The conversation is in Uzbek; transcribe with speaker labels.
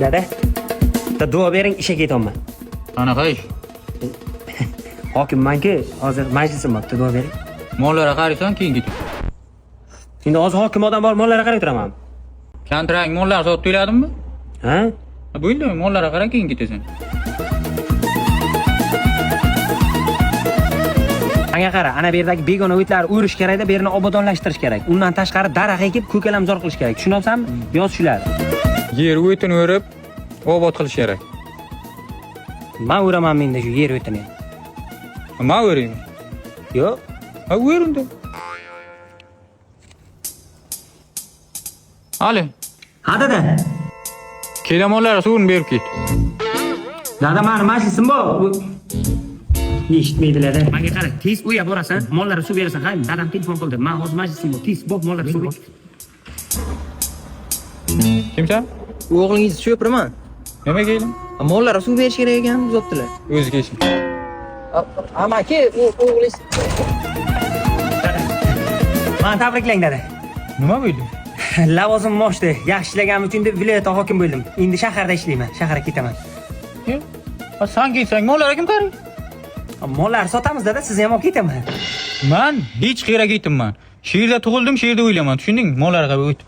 Speaker 1: Dada. Bitta duo bering, ishga ketaman.
Speaker 2: Qanaqa ish?
Speaker 1: Hokimmanki, hozir majlisim bo'pti, duo bering.
Speaker 2: Mollarga qaraysan, keyin ketasan.
Speaker 1: Endi hozir hokim odam bor, mollarga qarab turaman.
Speaker 2: Kontrakt mollar sotib to'ladimmi?
Speaker 1: Ha?
Speaker 2: Bo'ldi, mollarga qarab keyin ketasan.
Speaker 1: Anga qara, ana bu yerdagi begona o'tlarni o'rish kerak-da, bu yerni obodonlashtirish kerak. Undan tashqari daraxt ekib, ko'kalamzor qilish kerak. Tushunyapsanmi? Yoz shular.
Speaker 2: Yer o'tini o'rib, obod qilish kerak.
Speaker 1: Men o'raman menda shu yer o'tini.
Speaker 2: Men o'rayman.
Speaker 1: Yo'q.
Speaker 2: Ha, o'rinda. Ali,
Speaker 1: Ha dada.
Speaker 2: kelamollar suvini berib ket.
Speaker 1: Dada, meni majlisim bor. Eshitmaydilar. Menga qara, tez uya borasan, mollarga suv berasan. Ha, dadam telefon qildi. Men hozir majlisim bor. Tez bor, mollarga suv ber.
Speaker 2: Kimsan?
Speaker 3: O'g'lingizni cho'piraman.
Speaker 2: Nima kelding?
Speaker 3: Mollarga suv berish kerak ekan, uzatdilar.
Speaker 2: O'zi kelsin.
Speaker 3: Amaki, o'g'lingiz
Speaker 1: Meni tabriklang dada.
Speaker 2: Nima bo'ldi?
Speaker 1: Lavozimim oshdi. Yaxshi ishlaganim uchun deb viloyat hokim bo'ldim. Endi shaharda ishlayman. Shaharga ketaman.
Speaker 2: Sen ketsang, mollarga kim qaraydi?
Speaker 1: Mollar sotamiz dada, siz ham olib ketaman.
Speaker 2: Men hech qayerga ketmayman. Shu yerda tug'ildim, shu yerda o'ylayman. Tushundingmi? Mollarga o'tib.